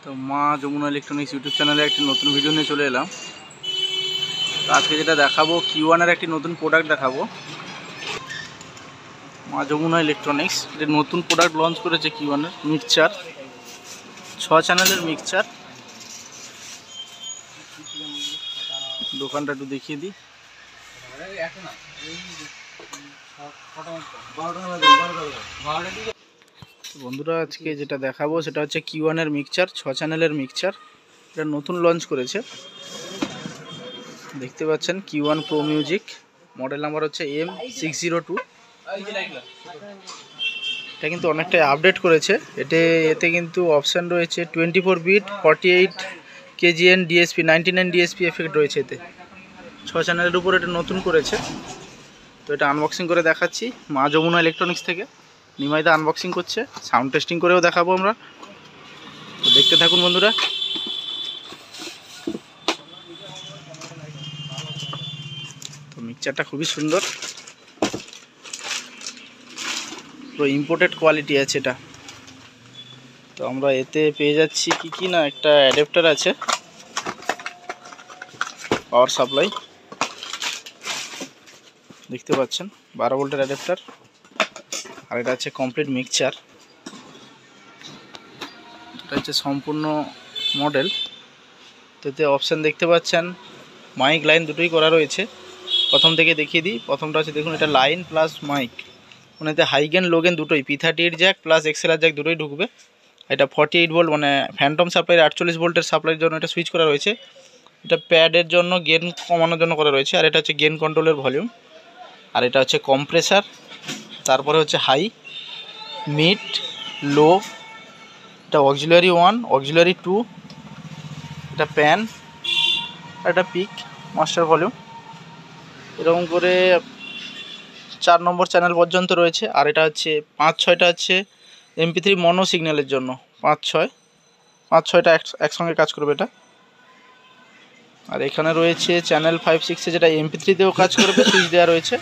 তো মা Jamuna electronics YouTube চ্যানেলে একটি নতুন ভিডিও নিয়ে চলে এলাম। তো আজকে যেটা দেখাবো কিওয়ানের একটি নতুন প্রোডাক্ট দেখাবো। মা যমুনা ইলেকট্রনিক্স যে নতুন প্রোডাক্ট লঞ্চ করেছে কিওয়ানের মিক্সচার, 6 চ্যানেলের মিক্সচার। দোকানটা একটু দেখিয়ে দিই। বন্ধুরা আজকে যেটা দেখাবো সেটা হচ্ছে কিওয়ানের মিক্সচার, 6 চ্যানেলের মিক্সচার। এটা নতুন লঞ্চ করেছে, দেখতে পাচ্ছেন কিওয়ান প্রো মিউজিক, মডেল নাম্বার হচ্ছে M602। এটা কিন্তু অনেকটাই আপডেট করেছে। এতে কিন্তু অপশান রয়েছে 24 bit, 48 KGN DSP, 99 DSP effect রয়েছে। এতে 6 চ্যানেলের উপর এটা নতুন করেছে। তো এটা আনবক্সিং করে দেখাচ্ছি মা যমুনা ইলেকট্রনিক্স থেকে। নিমাইদা আনবক্সিং করছে, সাউন্ড টেস্টিং করেও দেখাবো আমরা। তো দেখতে থাকুন বন্ধুরা। তো মিক্সচারটা খুবই সুন্দর, পুরো ইম্পোর্টেড কোয়ালিটি আছে এটা। তো আমরা এতে পেয়ে যাচ্ছি কি না, একটা অ্যাডাপ্টার আছে, পাওয়ার সাপ্লাই দেখতে পাচ্ছেন, 12 ভোল্টের অ্যাডাপ্টার। আর এটা হচ্ছে কমপ্লিট মিক্সচার, এটা হচ্ছে সম্পূর্ণ মডেল। তো এতে অপশান দেখতে পাচ্ছেন, মাইক লাইন দুটোই করা রয়েছে। প্রথম থেকে দেখিয়ে দিই। প্রথমটা হচ্ছে দেখুন, এটা লাইন প্লাস মাইক, মানে এতে হাইগেন লোগেন দুটোই, P38 Jack plus XLR Jack দুটোই ঢুকবে। এটা 48 ভোল্ট, মানে ফ্যান্টম সাপ্লাই 48 ভোল্টের সাপ্লাইয়ের জন্য এটা সুইচ করা রয়েছে। এটা প্যাডের জন্য, গেন কমানোর জন্য করা রয়েছে। আর এটা হচ্ছে গেন কন্ট্রোলের ভলিউম। আর এটা হচ্ছে কম্প্রেসার, তারপরে হচ্ছে হাই, মিড, লো। এটা অক্সিলারি 1, অক্সিলারি 2, এটা প্যান, আর এটা পিক, মাস্টার ভলিউম। এরকম করে 4 নম্বর চ্যানেল পর্যন্ত রয়েছে। আর এটা হচ্ছে 5-6টা হচ্ছে MP3 মনো সিগন্যালের জন্য, 5-6টা একসঙ্গে কাজ করবে এটা। আর এখানে রয়েছে চ্যানেল 5-6-এ, যেটা MP3তেও কাজ করবে, সুইচ দেওয়া রয়েছে।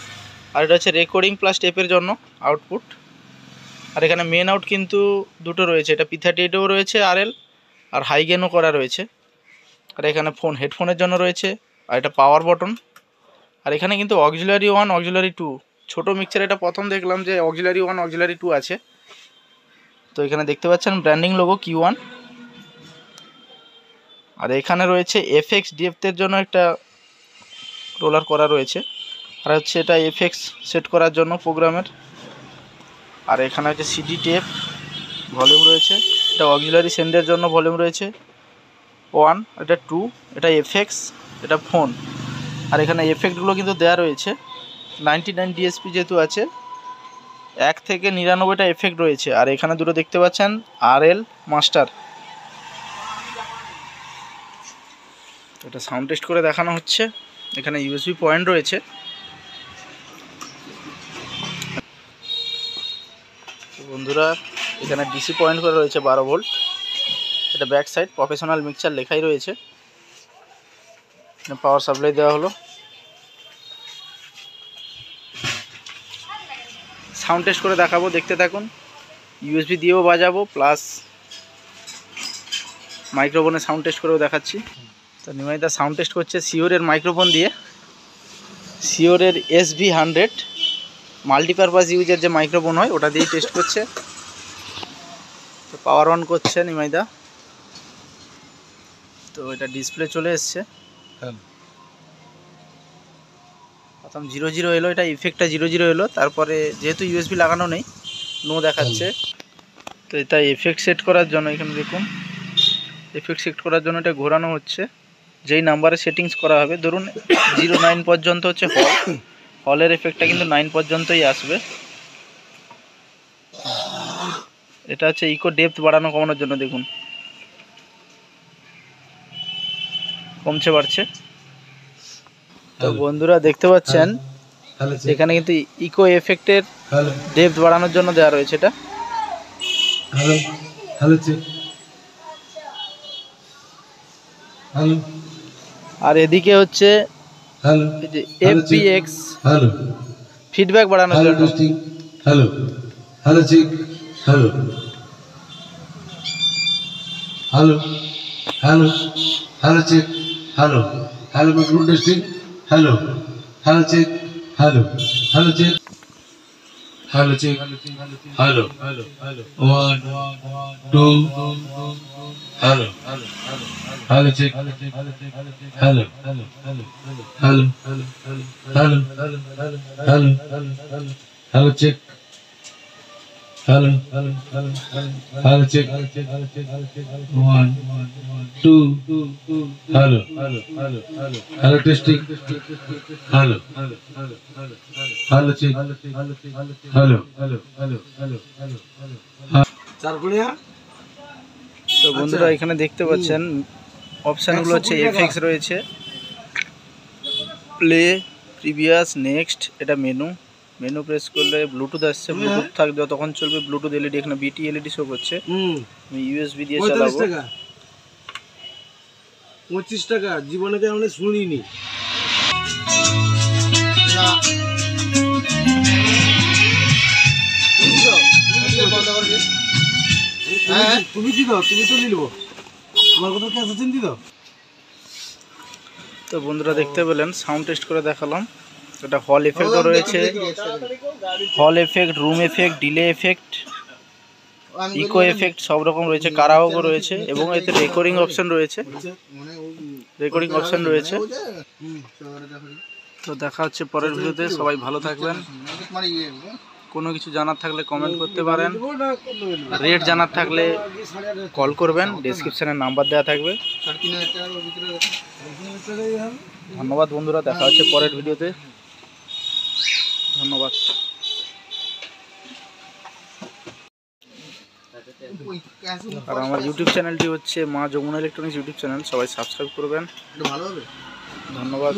আর এটা হচ্ছে রেকর্ডিং প্লাস টেপের জন্য আউটপুট। আর এখানে মেন আউট কিন্তু দুটো রয়েছে, এটা P38এও রয়েছে RL, আর হাইগেনও করা রয়েছে। আর এখানে হেডফোনের জন্য রয়েছে। আর এটা পাওয়ার বটন। আর এখানে কিন্তু অক্সিলারি 1, অক্সিলারি 2, ছোটো মিক্সচার এটা প্রথম দেখলাম যে অক্সিলারি 1, অক্সিলারি 2 আছে। তো এখানে দেখতে পাচ্ছেন ব্র্যান্ডিং লোগো কিওয়ান। আর এখানে রয়েছে এফএক্স ডেপথের জন্য একটা রোলার করা রয়েছে। আর হচ্ছে এটা এফএক্স সেট করার জন্য প্রোগ্রামের। আর এখানে হচ্ছে সিডি টেপ, ভলিউম রয়েছে। এটা অক্সিলারি সেন্ডের জন্য ভলিউম রয়েছে 1, এটা 2, এটা এফএক্স, এটা ফোন। আর এখানে এফেক্টগুলো কিন্তু দেওয়া রয়েছে, 99 DSP যেহেতু আছে, 1 থেকে 99টা এফেক্ট রয়েছে। আর এখানে দুটো দেখতে পাচ্ছেন RL মাস্টার। এটা সাউন্ড টেস্ট করে দেখানো হচ্ছে। এখানে USB পয়েন্ট রয়েছে। বন্ধুরা এখানে DC পয়েন্ট করে রয়েছে 12 ভোল্ট। এটা ব্যাক সাইড, প্রফেশনাল মিক্সচার লেখাই রয়েছে। পাওয়ার সাপ্লাই দেওয়া হলো। সাউন্ড টেস্ট করে দেখাবো, দেখতে থাকুন। USB দিয়েও বাজাবো, প্লাস মাইক্রোফোনে সাউন্ড টেস্ট করেও দেখাচ্ছি। তো নিমাইদা সাউন্ড টেস্ট করছে সিওরের মাইক্রোফোন দিয়ে, সিওরের SV100 মাল্টিপারপাস ইউজের যে মাইক্রোফোন হয় ওটা দিয়েই টেস্ট করছে। তো পাওয়ার অন করছে নিমাইদা। তো এটা ডিসপ্লে চলে এসছে। প্রথম 00 এলো, এটা ইফেক্টটা 00 এলো। তারপরে যেহেতু USB লাগানো নেই, নো দেখাচ্ছে। তো এটা এফেক্ট সেট করার জন্য, এখানে দেখুন এফেক্ট সেট করার জন্য এটা ঘোরানো হচ্ছে। যেই নাম্বারে সেটিংস করা হবে, ধরুন 09 পর্যন্ত হচ্ছে হলের এফেক্টটা কিন্তু 9 পর্যন্তই আসবে। এটা হচ্ছে ইকো ডেপথ বাড়ানো কমানোর জন্য, দেখুন কমছে বাড়ছে। তো বন্ধুরা দেখতে পাচ্ছেন এখানে কিন্তু ইকো এফেক্টের ডেপথ বাড়ানোর জন্য দেওয়া রয়েছে এটা। আর এদিকে হচ্ছে FBX ফিডব্যাক বাড়ানোর জন্য। Hello. Hello. Hello check. Hello. Hello microphone testing. Hello. Hello check. Hello. Hello check. Hello check. Hello. 1, 2. Hello. Hello check. Hello. Hello. Hello. Hello check. Hello. Hello check. 1, 2. Hello. Hello testing. Hello. Hello check. Hello. তো বন্ধুরা এখানে দেখতে পাচ্ছেন অপশানগুলো হচ্ছে FX রয়েছে, play, previous, next, এটা menu. Menu press করলে ব্লুটুথ আসছে, ব্লুটুথ থাকবে যতক্ষণ চলবে। ব্লুটুথ এলইডি, এখানে বিটি এলইডি শো করছে। আমি ইউএসবি দিয়ে চালাবো। 25 টাকা জীবনে তো আমরা শুনিনি। তুমি কি দাও, তুমি তো নিলবো আমার কথা কি আছে চিন্তি দাও। তো বন্ধুরা দেখতে পেলেন, সাউন্ড টেস্ট করে দেখালাম। এটা হল এফেক্টও রয়েছে, hall effect, room effect, delay effect, echo effect সব রকম রয়েছে, কারাওকেও রয়েছে এবং এতে রেকর্ডিং অপশন রয়েছে। তো দেখা হচ্ছে পরের ভিডিওতে। সবাই ভালো থাকবেন। কোনো কিছু জানার থাকলে কমেন্ট করতে পারেন, রেট জানার থাকলে কল করবেন, ডেসক্রিপশানে নাম্বার দেওয়া থাকবে। ধন্যবাদ বন্ধুরা, দেখা হচ্ছে পরের ভিডিওতে। ধন্যবাদ। আর আমার ইউটিউব চ্যানেলটি হচ্ছে মা যমুনা ইলেকট্রনিক্স ইউটিউব চ্যানেল, সবাই সাবস্ক্রাইব করবেন। ধন্যবাদ।